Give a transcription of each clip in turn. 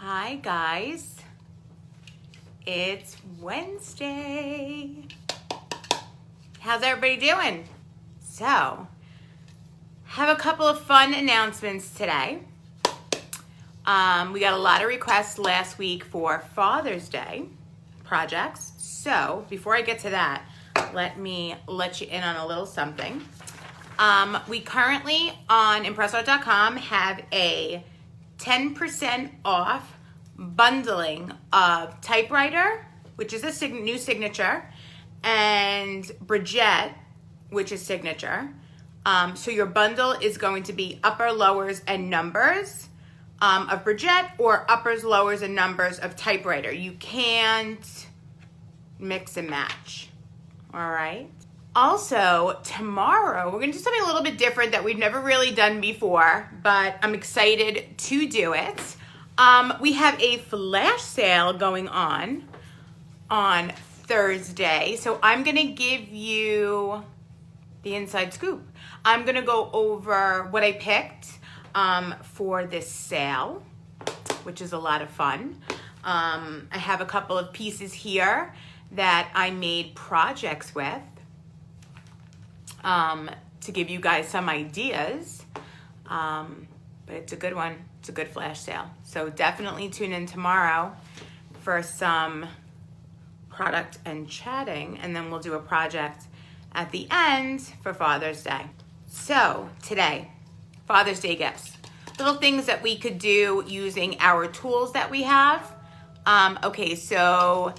Hi guys, it's Wednesday. How's everybody doing? So, have a couple of fun announcements today. We got a lot of requests last week for Father's Day projects. So, before I get to that, let me let you in on a little something. We currently on ImpressArt.com have a 10% off bundling of typewriter, which is a new signature, and Bridget, which is signature. So your bundle is going to be upper, lowers, and numbers of Bridget, or uppers, lowers, and numbers of typewriter. You can't mix and match. All right. Also, tomorrow, we're going to do something a little bit different that we've never really done before, but I'm excited to do it. We have a flash sale going on Thursday, so I'm going to give you the inside scoop. I'm going to go over what I picked for this sale, which is a lot of fun. I have a couple of pieces here that I made projects with. To give you guys some ideas, but it's a good one. It's a good flash sale. So definitely tune in tomorrow for some product and chatting, and then we'll do a project at the end for Father's Day. So today, Father's Day gifts. Little things that we could do using our tools that we have. Okay, so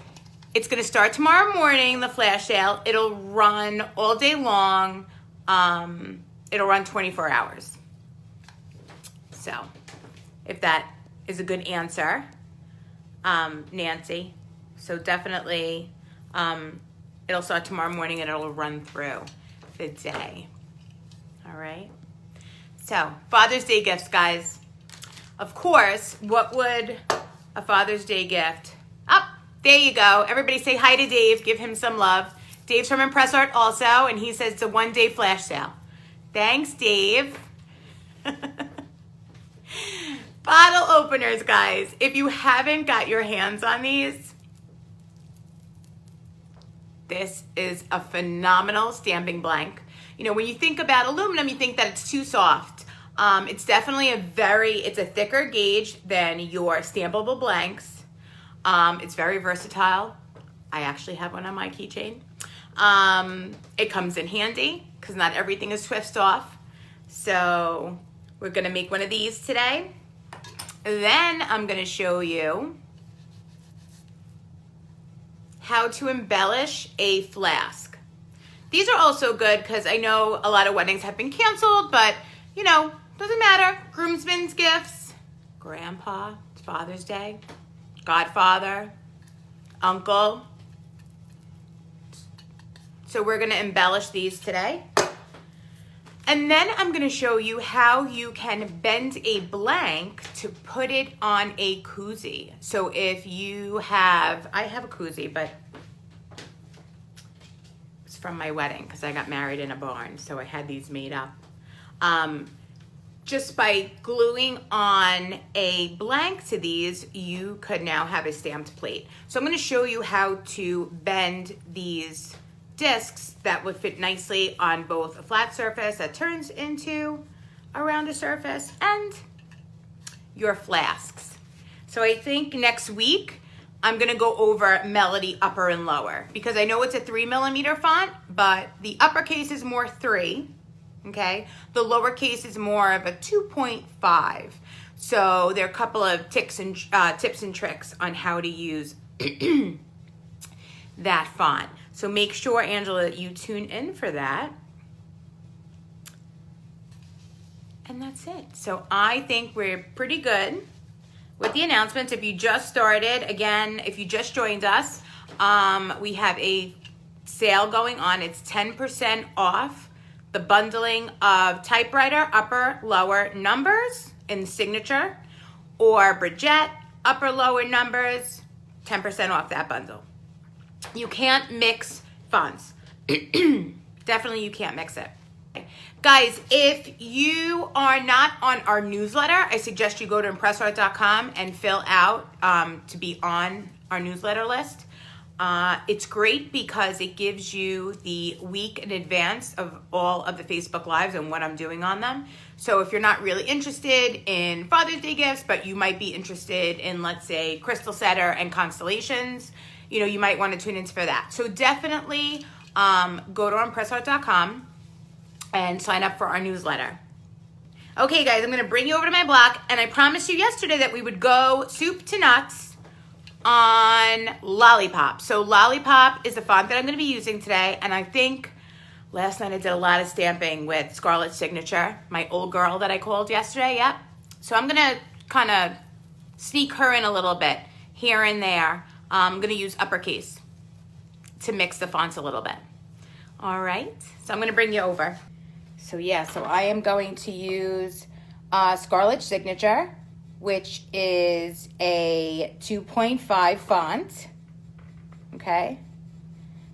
it's gonna start tomorrow morning, the flash sale. It'll run all day long. It'll run 24 hours. So if that is a good answer, Nancy. So definitely, it'll start tomorrow morning and it'll run through the day. All right. So Father's Day gifts, guys. Of course, what would a Father's Day gift? There you go. Everybody say hi to Dave. Give him some love. Dave's from ImpressArt also, and he says it's a one-day flash sale. Thanks, Dave. Bottle openers, guys. If you haven't got your hands on these, this is a phenomenal stamping blank. You know, when you think about aluminum, you think that it's too soft. It's definitely it's a thicker gauge than your stampable blanks. It's very versatile. I actually have one on my keychain. It comes in handy because not everything is twist off. So we're gonna make one of these today. Then I'm gonna show you how to embellish a flask. These are also good because I know a lot of weddings have been canceled, but you know, doesn't matter. Groomsmen's gifts, grandpa, it's Father's Day. Godfather, uncle. So we're gonna embellish these today. And then I'm gonna show you how you can bend a blank to put it on a koozie. So if you have, I have a koozie, but it's from my wedding because I got married in a barn, so I had these made up. Just by gluing on a blank to these, you could now have a stamped plate. So I'm gonna show you how to bend these discs that would fit nicely on both a flat surface that turns into a rounded surface and your flasks. So I think next week, I'm gonna go over Melody upper and lower because I know it's a 3mm font, but the uppercase is more 3. Okay, the lowercase is more of a 2.5. So there are a couple of tips and tricks on how to use that font. So make sure, Angela, that you tune in for that. And that's it. So I think we're pretty good with the announcements. If you just started, again, if you just joined us, we have a sale going on. It's 10% off the bundling of typewriter, upper, lower numbers in signature, or Bridget, upper, lower numbers, 10% off that bundle. You can't mix fonts. Definitely you can't mix it. Guys, if you are not on our newsletter, I suggest you go to ImpressArt.com and fill out to be on our newsletter list. It's great because it gives you the week in advance of all of the Facebook Lives and what I'm doing on them. So if you're not really interested in Father's Day gifts, but you might be interested in, let's say, crystal setter and constellations, you know, you might want to tune in for that. So definitely go to ImpressArt.com and sign up for our newsletter. Okay, guys, I'm going to bring you over to my block, and I promised you yesterday that we would go soup to nuts on Lollipop. So Lollipop is the font that I'm going to be using today, and I think last night I did a lot of stamping with Scarlett's Signature, my old girl that I called yesterday, yep. So I'm going to kind of sneak her in a little bit here and there. I'm going to use uppercase to mix the fonts a little bit. All right, so I'm going to bring you over. So yeah, so I am going to use Scarlett's Signature, which is a 2.5 font, okay?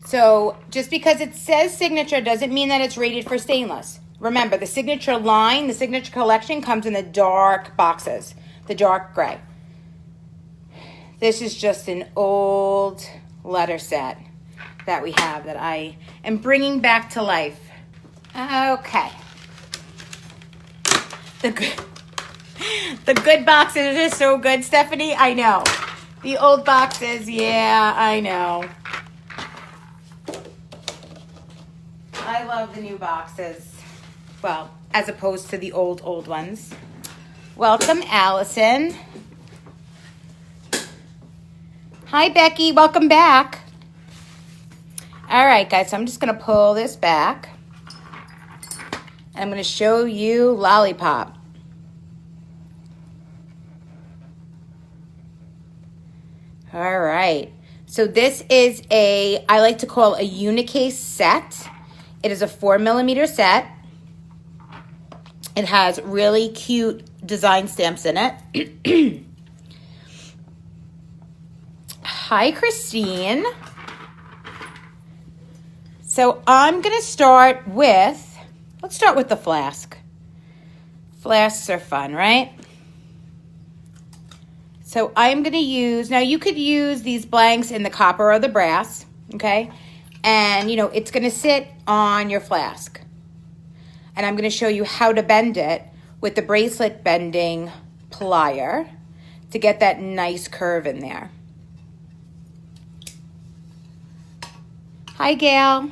So just because it says Signature doesn't mean that it's rated for stainless. Remember, the Signature line, the Signature collection comes in the dark boxes, the dark gray. This is just an old letter set that we have that I am bringing back to life. Okay. The good boxes are so good, Stephanie. I know. The old boxes, yeah, I know. I love the new boxes. Well, as opposed to the old ones. Welcome, Allison. Hi, Becky. Welcome back. All right, guys, so I'm just going to pull this back. I'm going to show you Lollipop. All right. So this is I like to call a unicase set. It is a 4mm set. It has really cute design stamps in it. Hi, Christine. So I'm going to start with, let's start with the flask. Flasks are fun, right? So I'm going to use, now you could use these blanks in the copper or the brass, okay? And, you know, it's going to sit on your flask. And I'm going to show you how to bend it with the bracelet bending plier to get that nice curve in there. Hi, Gail.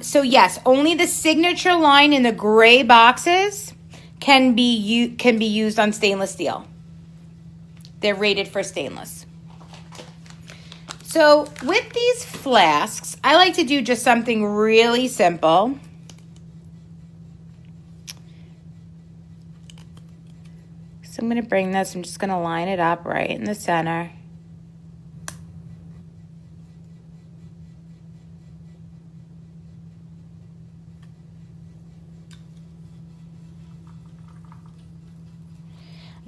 So yes, only the signature line in the gray boxes can be used on stainless steel. They're rated for stainless. So with these flasks, I like to do just something really simple. So I'm going to bring this, I'm just going to line it up right in the center.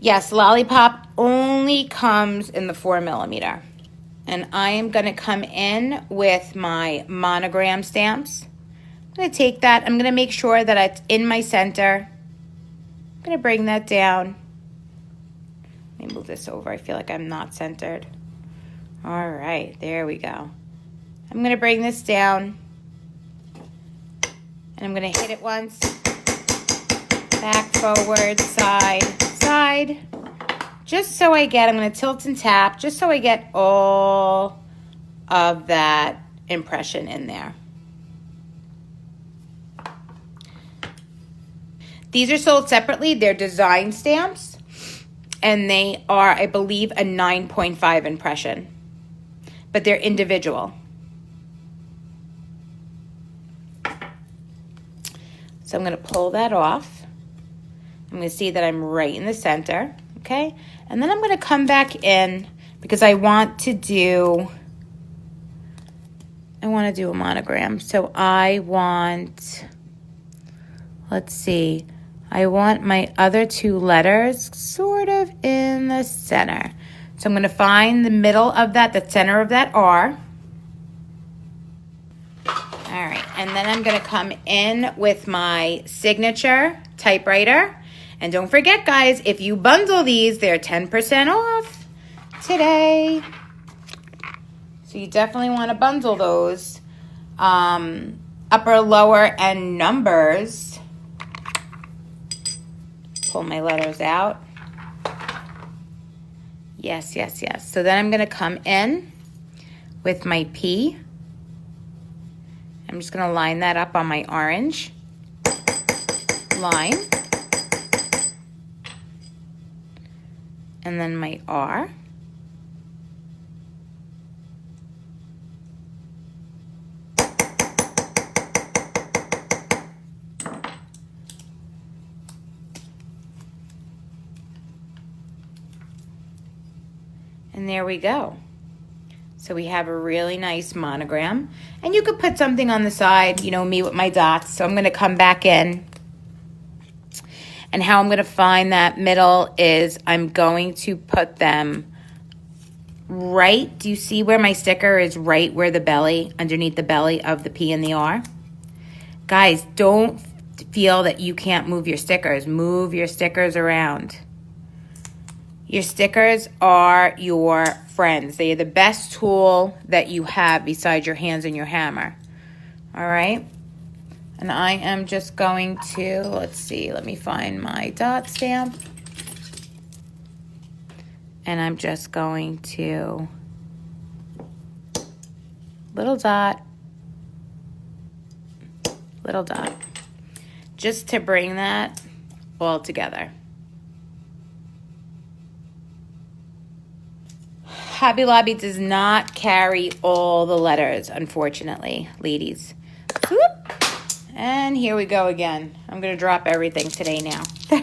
Yes, Lollipop only comes in the 4mm. And I am going to come in with my monogram stamps. I'm going to take that. I'm going to make sure that it's in my center. I'm going to bring that down. Let me move this over. I feel like I'm not centered. All right, there we go. I'm going to bring this down. And I'm going to hit it once. Back, forward, side, side. Just so I get, I'm going to tilt and tap, just so I get all of that impression in there. These are sold separately. They're design stamps, and they are, I believe, a 9.5 impression, but they're individual. So I'm going to pull that off. I'm going to see that I'm right in the center, okay? And then I'm going to come back in because I want to do a monogram. So I want, let's see, I want my other two letters sort of in the center. So, So I'm going to find the middle of that, the center of that R. All right, and then I'm gonna come in with my signature typewriter. And don't forget, guys, if you bundle these, they're 10% off today. So you definitely wanna bundle those. Upper, lower, and numbers. Pull my letters out. Yes, yes, yes. So then I'm gonna come in with my P. I'm just gonna line that up on my orange line. And then my R. And there we go. So we have a really nice monogram. And you could put something on the side, you know, me with my dots. So I'm gonna come back in. And how I'm gonna find that middle is I'm going to put them right, do you see where my sticker is right where the belly, underneath the belly of the P and the R? Guys, don't feel that you can't move your stickers. Move your stickers around. Your stickers are your friends. They are the best tool that you have besides your hands and your hammer. All right? And I am just going to, let's see, let me find my dot stamp. And I'm just going to, little dot, just to bring that all together. Hobby Lobby does not carry all the letters, unfortunately, ladies. Whoop. And here we go again. I'm going to drop everything today now. I'm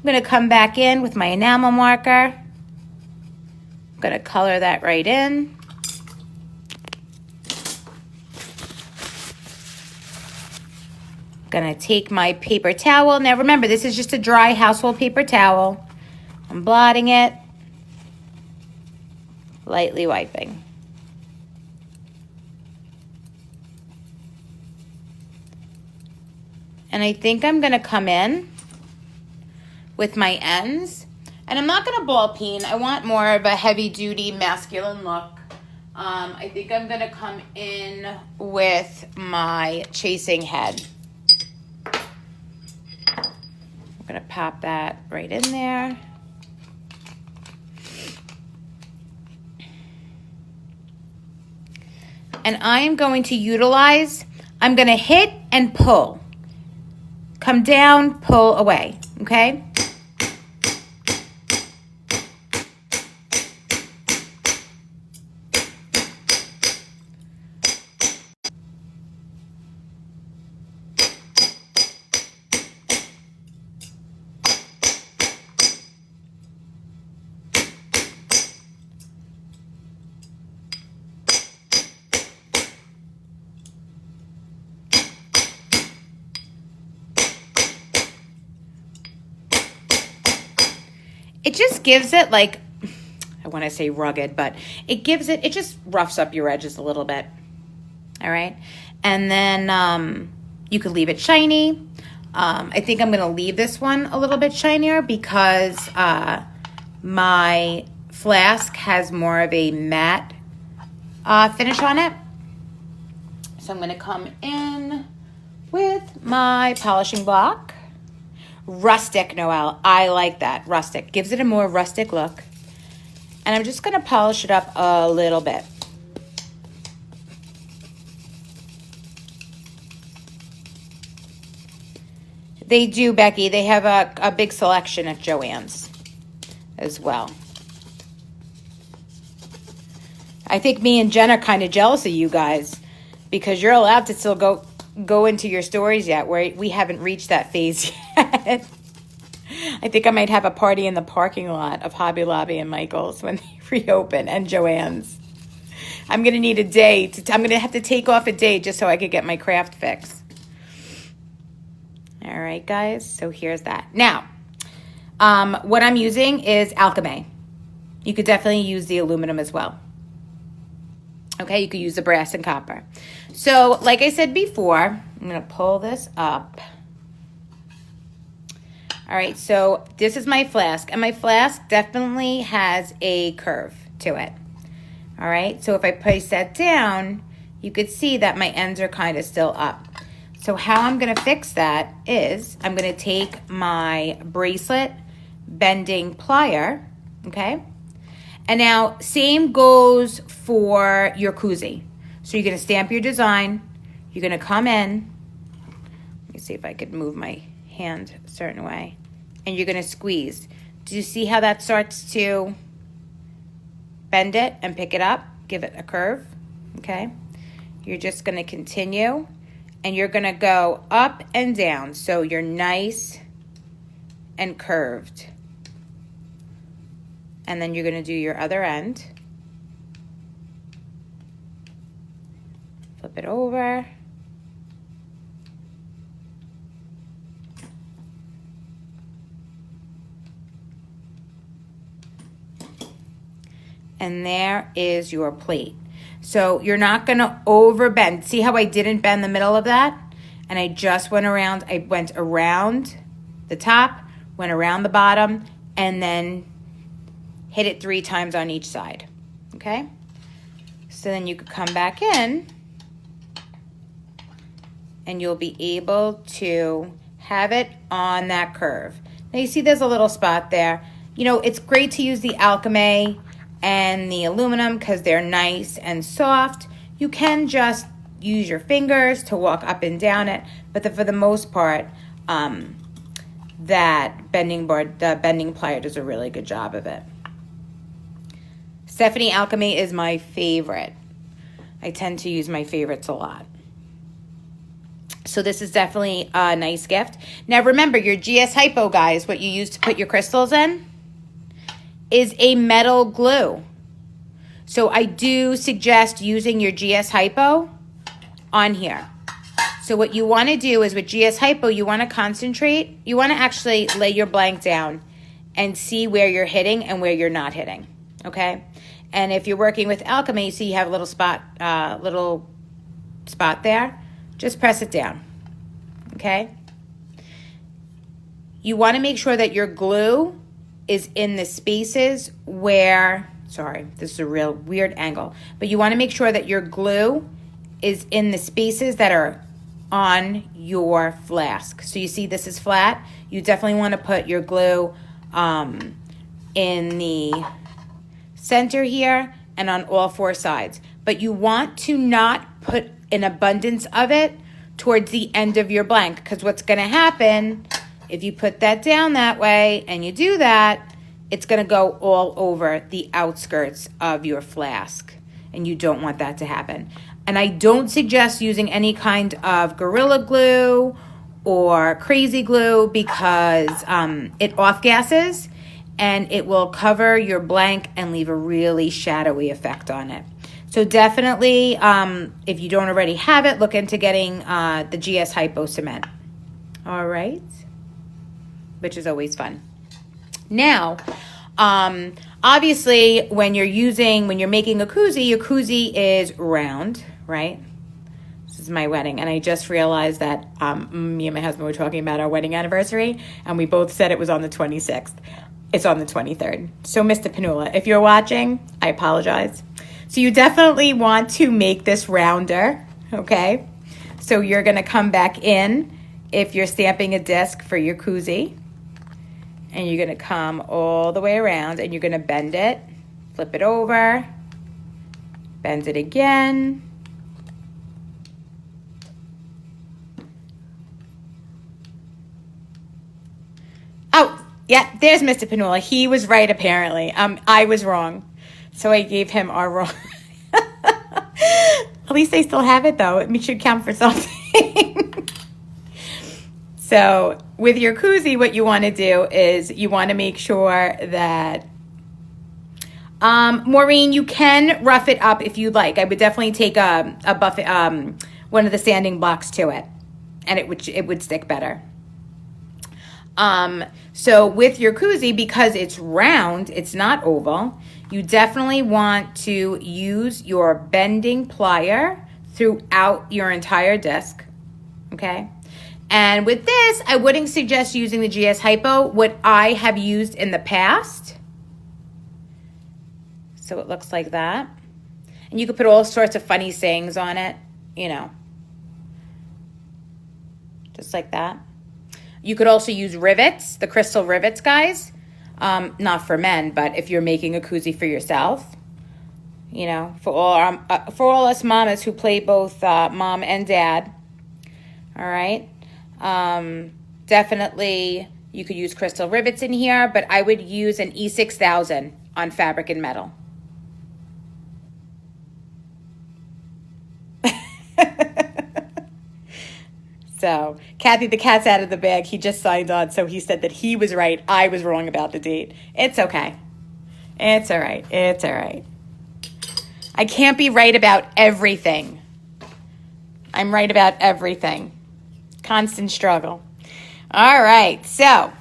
going to come back in with my enamel marker. I'm going to color that right in. I'm going to take my paper towel. Now remember, this is just a dry household paper towel. I'm blotting it. Lightly wiping. And I think I'm gonna come in with my ends. And I'm not gonna ball peen. I want more of a heavy duty masculine look. I think I'm gonna come in with my chasing head. I'm gonna pop that right in there. And I am going to utilize, I'm going to hit and pull. Come down, pull away, okay? It just gives it like, I want to say rugged, but it gives it, it just roughs up your edges a little bit. All right. And then you could leave it shiny. I think I'm going to leave this one a little bit shinier because my Flask has more of a matte finish on it. So I'm going to come in with my polishing block. Rustic, Noelle. I like that. Rustic. Gives it a more rustic look. And I'm just going to polish it up a little bit. They do, Becky. They have a big selection at Joann's as well. I think me and Jen are kind of jealous of you guys because you're allowed to still go into your stores yet, where we haven't reached that phase yet. I think I might have a party in the parking lot of Hobby Lobby and Michael's when they reopen, and Joann's. I'm going to need a day. I'm going to have to take off a day just so I could get my craft fix. All right, guys. So here's that. Now, what I'm using is Alchemy. You could definitely use the aluminum as well. Okay, you could use the brass and copper. So like I said before, I'm gonna pull this up. All right, so this is my flask, and my flask definitely has a curve to it. All right, so if I place that down, you could see that my ends are kind of still up. So how I'm gonna fix that is I'm gonna take my bracelet bending plier, okay? And now same goes for your koozie. So you're gonna stamp your design, you're gonna come in, let me see if I could move my hand a certain way, and you're gonna squeeze. Do you see how that starts to bend it and pick it up, give it a curve, okay? You're just gonna continue, and you're gonna go up and down so you're nice and curved. And then you're gonna do your other end. Flip it over. And there is your plate. So you're not gonna over bend. See how I didn't bend the middle of that? And I just went around, I went around the top, went around the bottom, and then hit it 3 times on each side, okay? So then you could come back in and you'll be able to have it on that curve. Now you see there's a little spot there. You know, it's great to use the alchemy and the aluminum because they're nice and soft. You can just use your fingers to walk up and down it, but for the most part, that bending board, the bending plier does a really good job of it. Stephanie Alchemy is my favorite. I tend to use my favorites a lot. So this is definitely a nice gift. Now remember, your GS Hypo, guys, what you use to put your crystals in, is a metal glue. So I do suggest using your GS Hypo on here. So what you want to do is with GS Hypo, you want to concentrate. You want to actually lay your blank down and see where you're hitting and where you're not hitting, okay? And if you're working with alchemy, you see you have a little spot there. Just press it down, okay? You want to make sure that your glue is in the spaces where, sorry, this is a real weird angle, but you want to make sure that your glue is in the spaces that are on your flask. So you see this is flat. You definitely want to put your glue in the center here and on all 4 sides. But you want to not put an abundance of it towards the end of your blank, because what's going to happen if you put that down that way and you do that, it's going to go all over the outskirts of your flask, and you don't want that to happen. And I don't suggest using any kind of Gorilla Glue or Crazy Glue because it off-gasses and it will cover your blank and leave a really shadowy effect on it. So definitely, if you don't already have it, look into getting the GS Hypo cement. All right, which is always fun. Now, obviously, when you're making a koozie, your koozie is round, right? This is my wedding, and I just realized that me and my husband were talking about our wedding anniversary, and we both said it was on the 26th. It's on the 23rd. So, Mr. Panula, if you're watching, I apologize. So you definitely want to make this rounder, okay? So you're gonna come back in if you're stamping a disc for your koozie, and you're gonna come all the way around and you're gonna bend it, flip it over, bend it again. Oh, yeah, there's Mr. Panula. He was right, apparently. I was wrong. So I gave him our wrong. At least I still have it, though. It should count for something. So with your koozie, what you want to do is you want to make sure that, Maureen, you can rough it up if you'd like. I would definitely take a buffet, one of the sanding blocks to it, and it would stick better. So with your koozie, because it's round, it's not oval, you definitely want to use your bending plier throughout your entire disc, okay? And with this, I wouldn't suggest using the GS Hypo, what I have used in the past. So it looks like that. And you could put all sorts of funny sayings on it, you know, just like that. You could also use rivets, the crystal rivets, guys. Not for men, but if you're making a koozie for yourself, you know, for all us mamas who play both mom and dad. All right. Definitely you could use crystal rivets in here, but I would use an E6000 on fabric and metal. So, Kathy, the cat's out of the bag. He just signed on, so he said that he was right. I was wrong about the date. It's okay. It's all right. It's all right. I can't be right about everything. I'm right about everything. Constant struggle. All right, so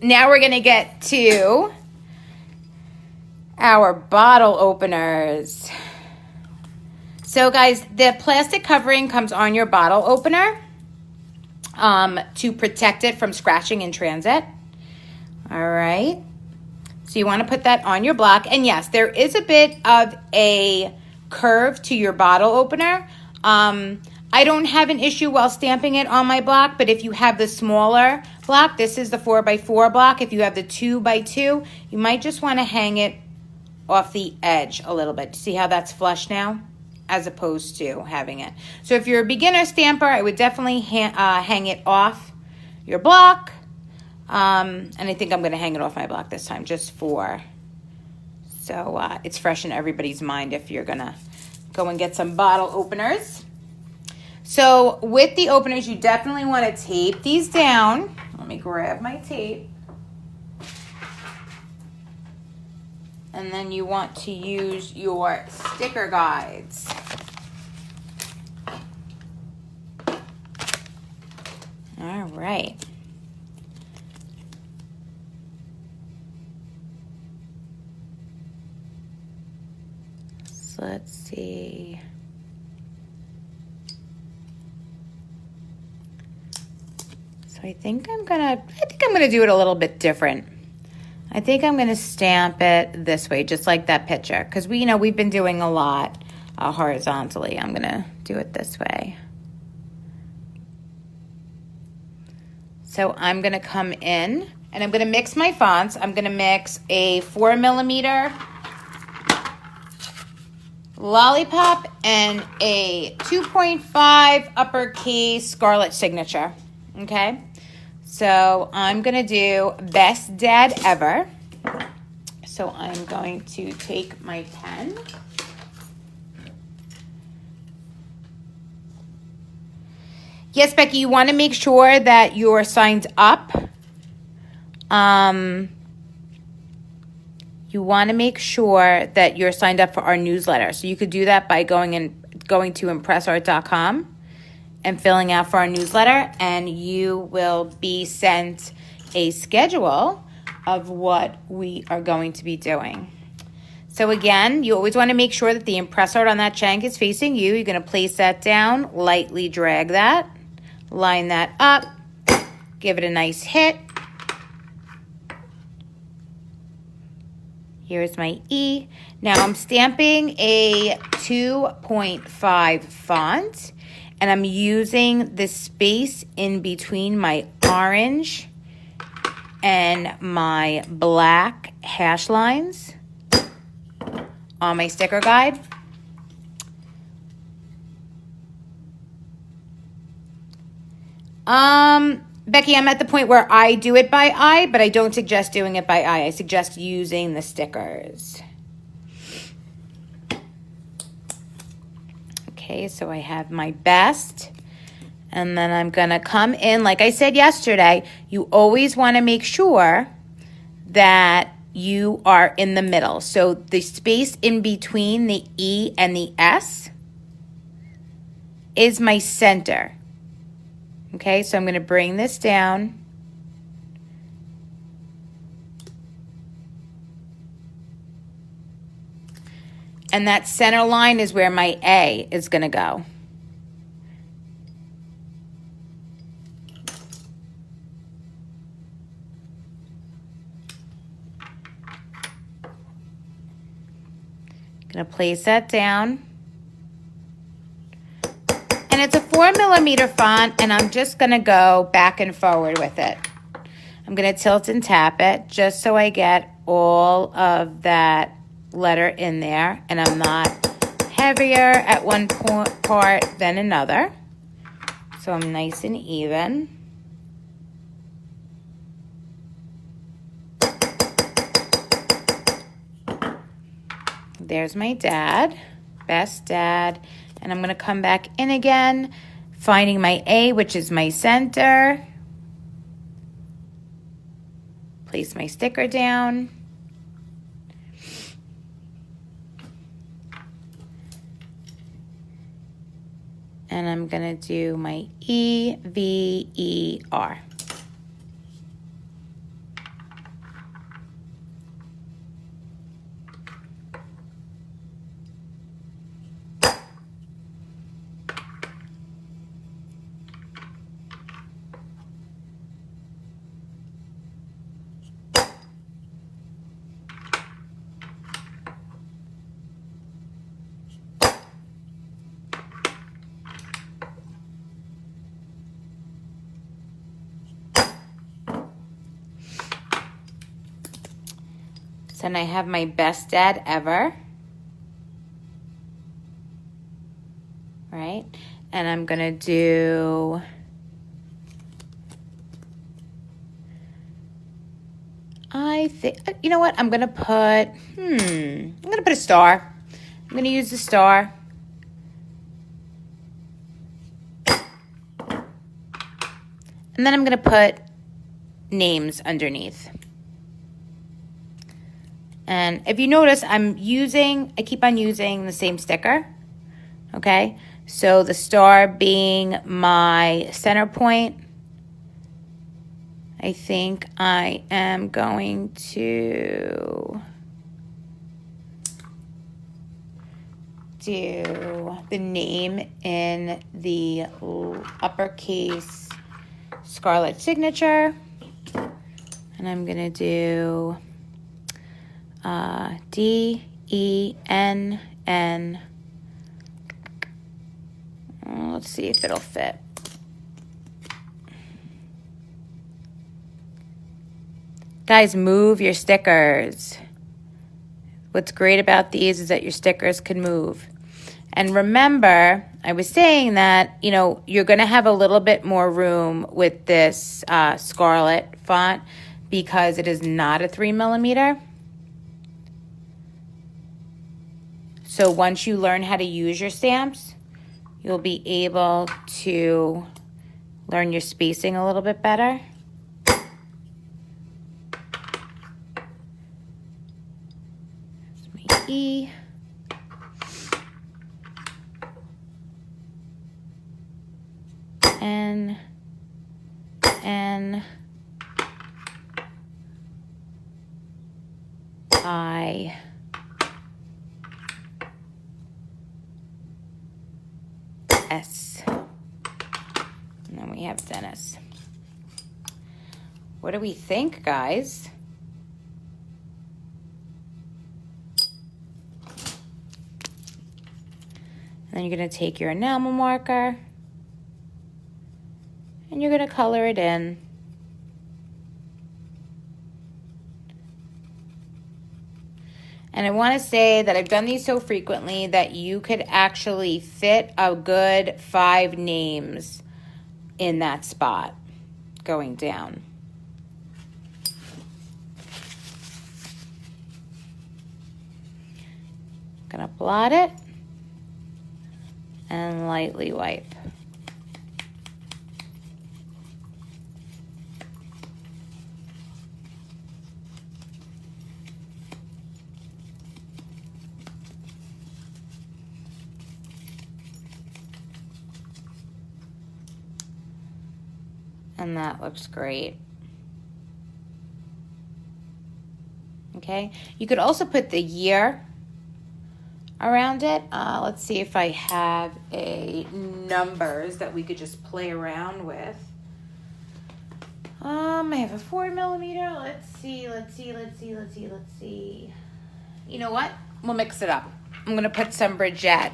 now we're going to get to our bottle openers. So, guys, the plastic covering comes on your bottle opener to protect it from scratching in transit. All right. So you want to put that on your block. And yes, there is a bit of a curve to your bottle opener. I don't have an issue while stamping it on my block, but if you have the smaller block, this is the 4x4 block. If you have the 2x2, you might just want to hang it off the edge a little bit. See how that's flush now? As opposed to having it. So if you're a beginner stamper, I would definitely hang it off your block. And I think I'm going to hang it off my block this time just so it's fresh in everybody's mind if you're going to go and get some bottle openers. So with the openers, you definitely want to tape these down. Let me grab my tape. And then you want to use your sticker guides. All right. So let's see. So I think I'm gonna do it a little bit different. I think I'm going to stamp it this way, just like that picture, because we've been doing a lot horizontally. I'm going to do it this way. So I'm going to come in and I'm going to mix my fonts. I'm going to mix a 4mm Lollipop and a 2.5 uppercase Scarlet Signature. Okay. So I'm going to do Best Dad Ever. So I'm going to take my pen. Yes, Becky, you want to make sure that you're signed up. You want to make sure that you're signed up for our newsletter. So you could do that by going to ImpressArt.com. and filling out for our newsletter, and you will be sent a schedule of what we are going to be doing. So again, you always want to make sure that the impress art on that shank is facing you. You're going to place that down, lightly drag that, line that up, give it a nice hit. Here's my E. Now I'm stamping a 2.5 font. And I'm using the space in between my orange and my black hash lines on my sticker guide. Becky, I'm at the point where I do it by eye, but I don't suggest doing it by eye. I suggest using the stickers. Okay, so I have my best, and then I'm going to come in. Like I said yesterday, you always want to make sure that you are in the middle. So the space in between the E and the S is my center. Okay, so I'm going to bring this down. And that center line is where my A is going to go. Going to place that down. And it's a 4mm font, and I'm just going to go back and forward with it. I'm going to tilt and tap it just so I get all of that letter in there, and I'm not heavier at one part than another. So I'm nice and even. There's my dad, best dad. And I'm going to come back in again, finding my A, which is my center. Place my sticker down. And I'm going to do my E, V, E, R. And I have my best dad ever, right? And I'm gonna do, I think, you know what? I'm gonna put a star. I'm gonna use the star. And then I'm gonna put names underneath. And if you notice, I keep on using the same sticker, okay? So the star being my center point, I think I am going to do the name in the uppercase scarlet signature. And I'm gonna do D-E-N-N. Let's see if it'll fit. Guys, move your stickers. What's great about these is that your stickers can move. And remember, I was saying that, you know, you're going to have a little bit more room with this scarlet font because it is not a 3mm. So once you learn how to use your stamps, you'll be able to learn your spacing a little bit better. That's my E. N. I. S. And then we have Dennis. What do we think, guys? And then you're going to take your enamel marker and you're going to color it in. And I want to say that I've done these so frequently that you could actually fit a good 5 names in that spot going down. Gonna blot it and lightly wipe. And that looks great. Okay, you could also put the year. around it. Let's see if I have a numbers that we could just play around with. I have a 4mm. Let's see. You know what? We'll mix it up. I'm gonna put some Bridgette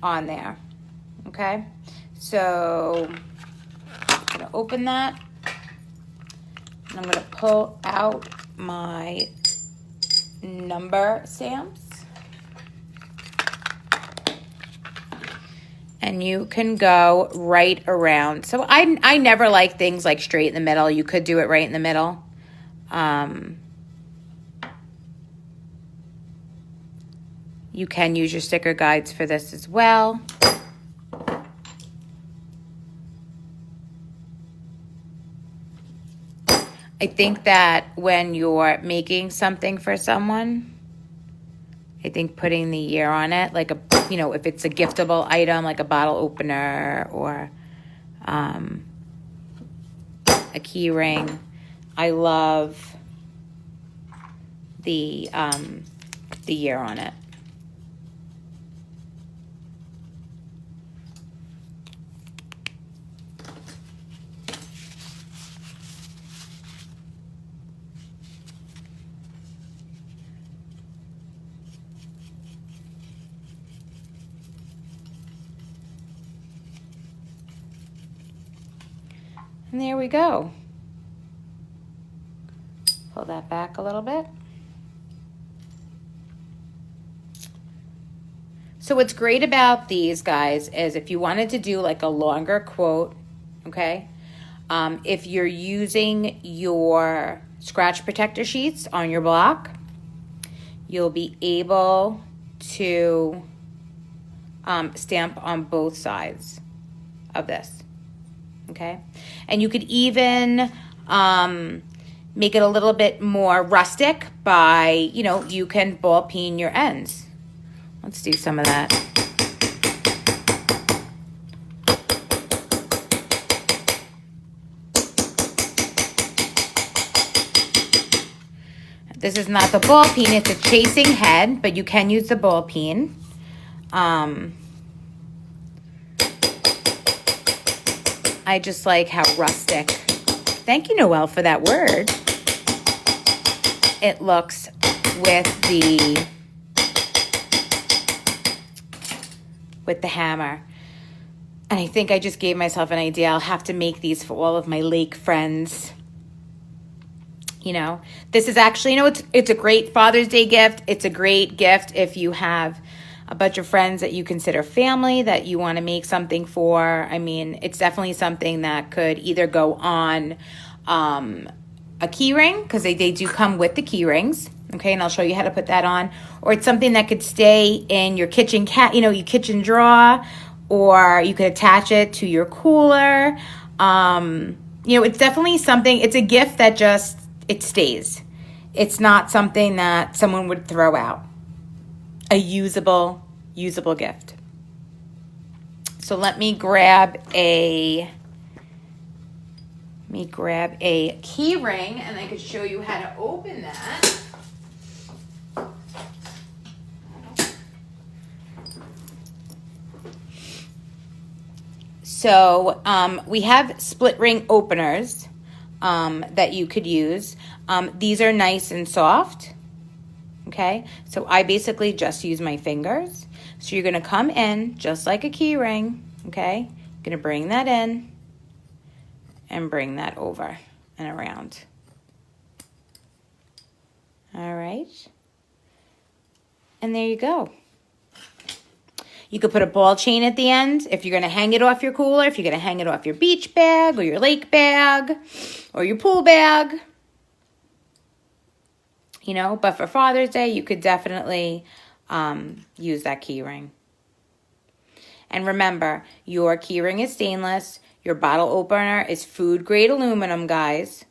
on there. Okay? So I'm gonna open that. And I'm gonna pull out my number stamps. And you can go right around. So I never like things like straight in the middle. You could do it right in the middle. You can use your sticker guides for this as well. I think that when you're making something for someone, I think putting the year on it, like if it's a giftable item, like a bottle opener or a key ring, I love the year on it. And there we go. Pull that back a little bit. So what's great about these guys is if you wanted to do like a longer quote, okay? If you're using your scratch protector sheets on your block, you'll be able to stamp on both sides of this, okay? And you could even make it a little bit more rustic by, you can ball peen your ends. Let's do some of that. This is not the ball peen, it's a chasing head, but you can use the ball peen. I just like how rustic. Thank you, Noelle, for that word. It looks with the hammer. And I think I just gave myself an idea. I'll have to make these for all of my lake friends. This is actually, it's a great Father's Day gift. It's a great gift if you have a bunch of friends that you consider family that you want to make something for. I mean, it's definitely something that could either go on a key ring, because they do come with the key rings, okay, and I'll show you how to put that on, or it's something that could stay in your kitchen your kitchen drawer, or you could attach it to your cooler. It's definitely something, it's a gift that just, it stays. It's not something that someone would throw out. A usable gift. So let me grab a key ring and I could show you how to open that. So we have split ring openers that you could use. These are nice and soft. Okay, so I basically just use my fingers. So you're gonna come in just like a key ring, okay? You're gonna bring that in and bring that over and around. All right. And there you go. You could put a ball chain at the end if you're gonna hang it off your cooler, if you're gonna hang it off your beach bag or your lake bag or your pool bag. But for Father's Day, you could definitely use that key ring. And remember, your key ring is stainless. Your bottle opener is food grade aluminum, guys.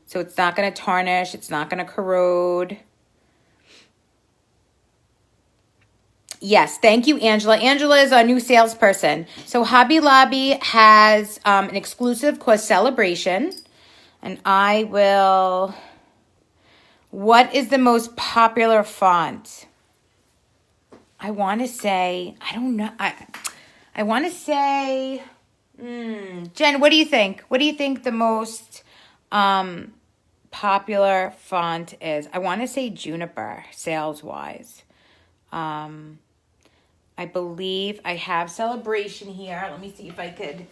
So it's not going to tarnish. It's not going to corrode. Yes, thank you, Angela. Angela is our new salesperson. So Hobby Lobby has an exclusive cause celebration. And I will... What is the most popular font? I want to say, I don't know. I want to say, Jen, what do you think? What do you think the most popular font is? I want to say Juniper, sales-wise. I believe I have Celebration here. Let me see if I could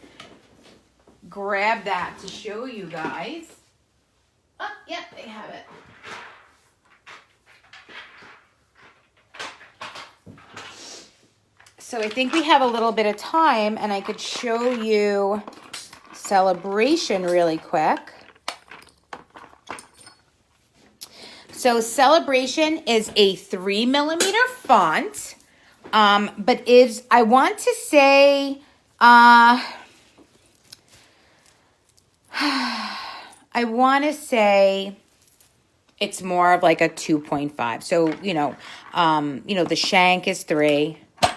grab that to show you guys. Oh, yep, I have it. So I think we have a little bit of time, and I could show you Celebration really quick. So Celebration is a 3mm font, but is, I want to say, I want to say it's more of like a 2.5. So, the shank is 3, but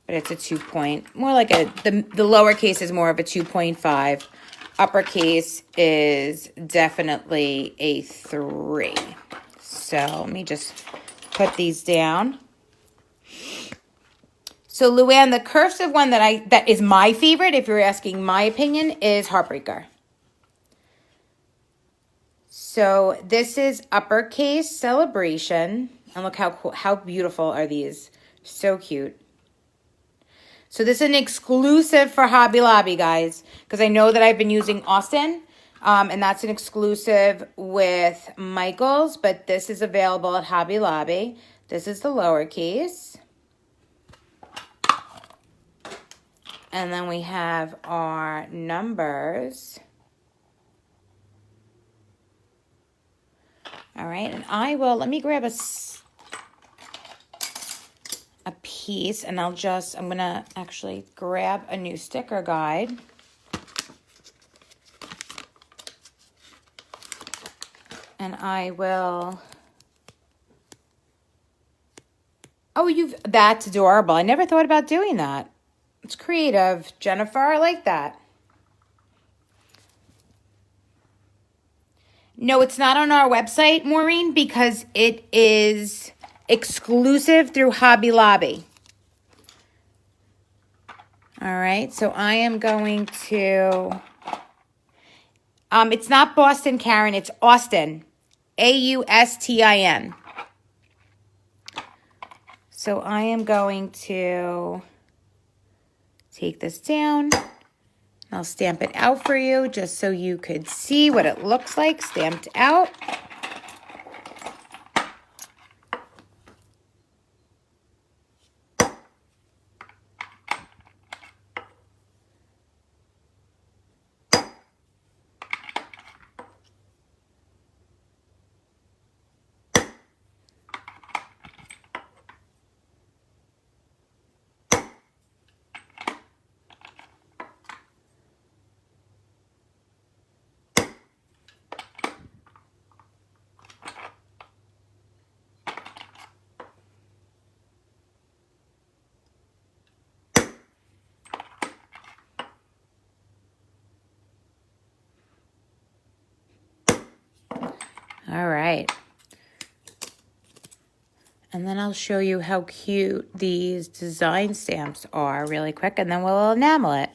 it's a 2 point, more like the lowercase is more of a 2.5. Uppercase is definitely a 3. So let me just put these down. So Luann, the cursive one that is my favorite, if you're asking my opinion, is Heartbreaker. So this is uppercase Celebration. And look how cool, how beautiful are these. So cute. So this is an exclusive for Hobby Lobby, guys, because I know that I've been using Austin, and that's an exclusive with Michaels, but this is available at Hobby Lobby. This is the lowercase. And then we have our numbers. All right, and let me grab a piece, and I'm going to actually grab a new sticker guide. And I will, that's adorable. I never thought about doing that. It's creative, Jennifer, I like that. No, it's not on our website, Maureen, because it is exclusive through Hobby Lobby. All right, so I am going to, it's not Boston, Karen, it's Austin. Austin. So I am going to take this down. I'll stamp it out for you just so you could see what it looks like stamped out. All right. And then I'll show you how cute these design stamps are really quick, and then we'll enamel it.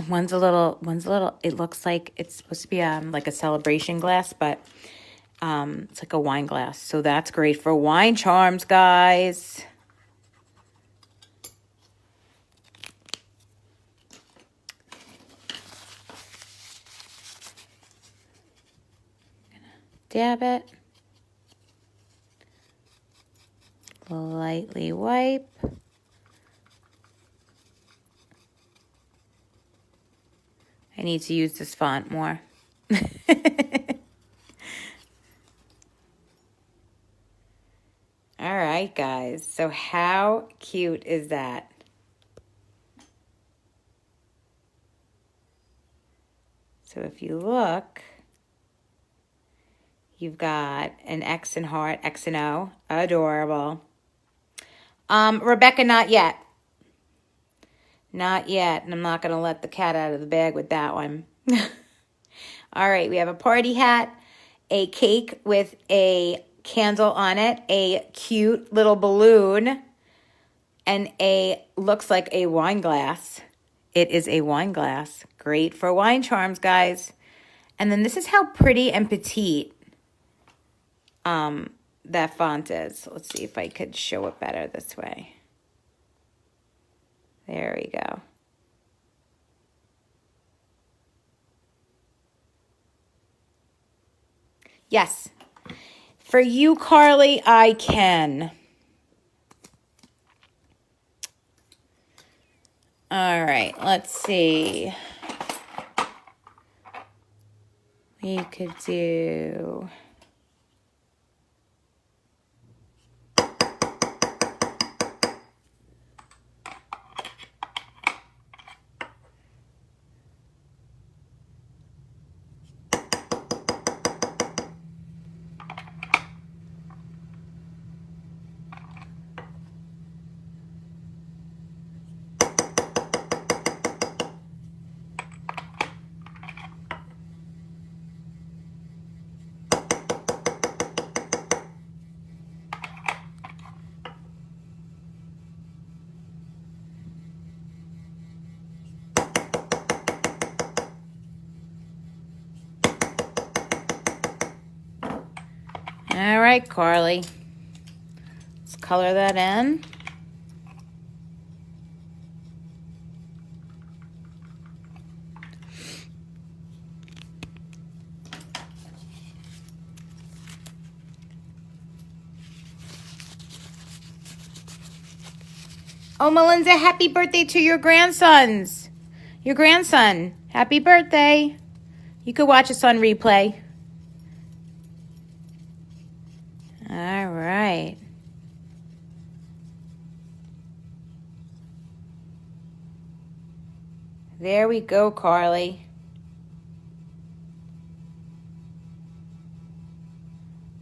One's a little, it looks like it's supposed to be like a celebration glass, but it's like a wine glass. So that's great for wine charms, guys. Dab it. Lightly wipe. I need to use this font more. All right, guys. So how cute is that? So if you look, you've got an X and heart, X and O. Adorable. Rebecca, not yet. Not yet. And I'm not going to let the cat out of the bag with that one. All right, we have a party hat, a cake with a candle on it, a cute little balloon, and looks like a wine glass. It is a wine glass. Great for wine charms, guys. And then this is how pretty and petite that font is. Let's see if I could show it better this way. There we go. Yes. For you, Carly, I can. All right, let's see. We could do... All right, Carly. Let's color that in. Oh, Melinda, happy birthday to your grandsons. Your grandson. Happy birthday. You could watch us on replay. All right. There we go, Carly.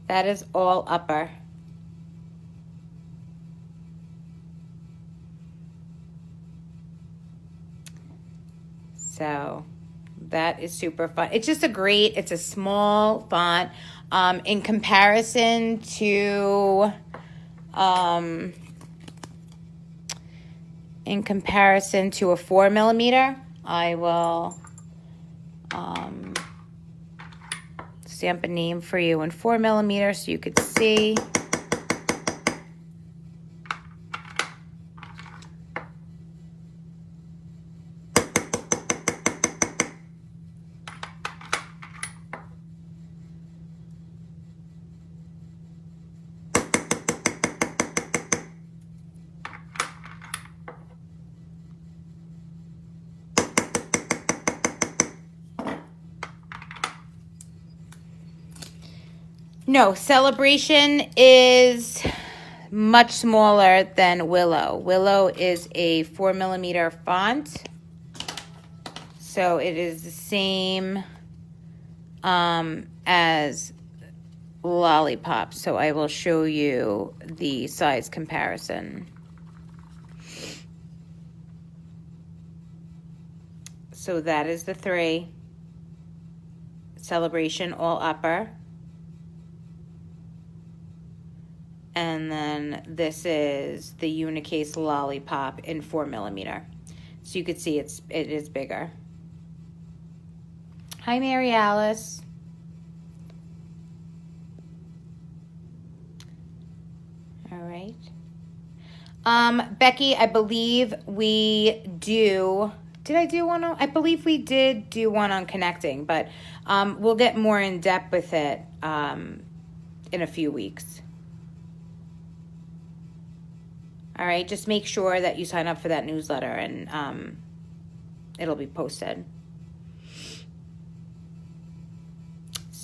That is all upper. So that is super fun. It's just it's a small font. In comparison to a 4mm, I will stamp a name for you in 4mm so you could see. No, Celebration is much smaller than Willow. Willow is a 4mm font. So it is the same as Lollipop. So I will show you the size comparison. So that is the 3. Celebration, all upper. And then this is the Unicase Lollipop in 4mm. So you could see it is bigger. Hi, Mary Alice. All right. Becky, I believe we do. Did I do one on? I believe we did do one on connecting, but we'll get more in depth with it in a few weeks. All right, just make sure that you sign up for that newsletter and it'll be posted.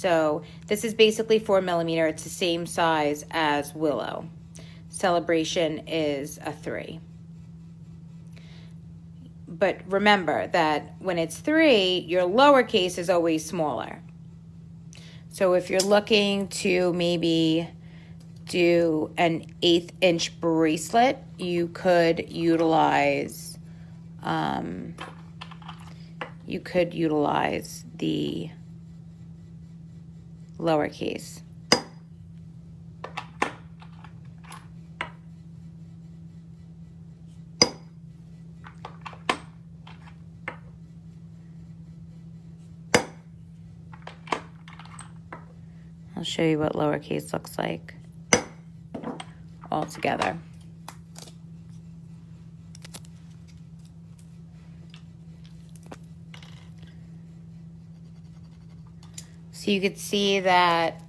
So this is basically 4mm. It's the same size as Willow. Celebration is a 3. But remember that when it's 3, your lowercase is always smaller. So if you're looking to maybe do an 1/8 inch bracelet, you could utilize the lowercase. I'll show you what lowercase looks like all together. So you could see that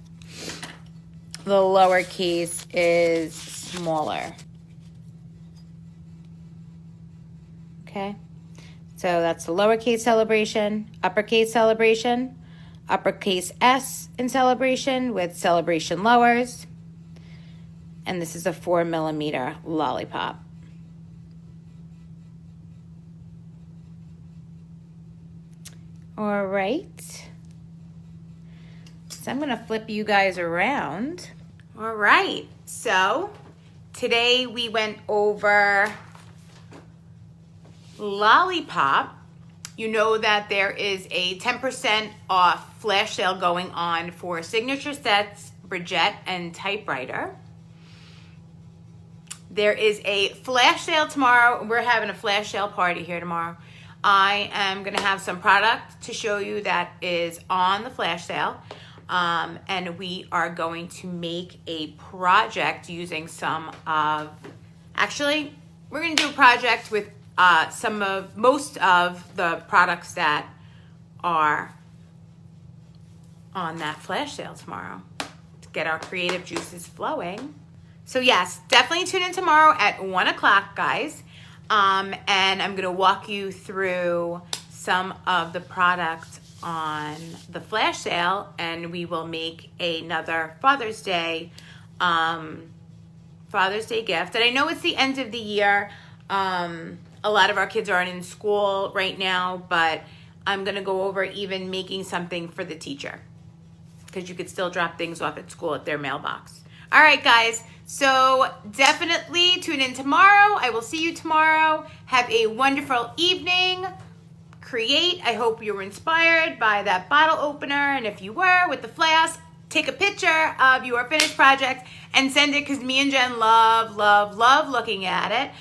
the lowercase is smaller. Okay, so that's the lowercase celebration, uppercase celebration, uppercase S in celebration with celebration lowers. And this is a 4mm lollipop. All right. So I'm gonna flip you guys around. All right, so today we went over lollipop. You know that there is a 10% off flash sale going on for signature sets, Bridget, and typewriter. There is a flash sale tomorrow. We're having a flash sale party here tomorrow. I am gonna have some product to show you that is on the flash sale. And we are going to make a project using actually, we're gonna do a project with most of the products that are on that flash sale tomorrow to get our creative juices flowing. So yes, definitely tune in tomorrow at 1 o'clock, guys. And I'm gonna walk you through some of the products on the flash sale, and we will make another Father's Day gift. And I know it's the end of the year. A lot of our kids aren't in school right now, but I'm gonna go over even making something for the teacher, because you could still drop things off at school at their mailbox. All right, guys, so definitely tune in tomorrow. I will see you tomorrow. Have a wonderful evening. Create. I hope you were inspired by that bottle opener, and if you were, with the flask, take a picture of your finished project and send it, because me and Jen love looking at it.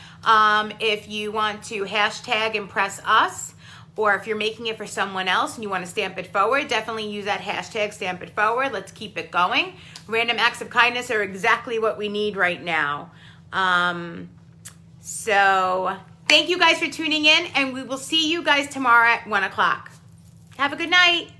If you want to hashtag Impress Us, or if you're making it for someone else and you want to stamp it forward, definitely use that hashtag Stamp It Forward. Let's keep it going. Random acts of kindness are exactly what we need right now. So thank you guys for tuning in, and we will see you guys tomorrow at 1 o'clock. Have a good night.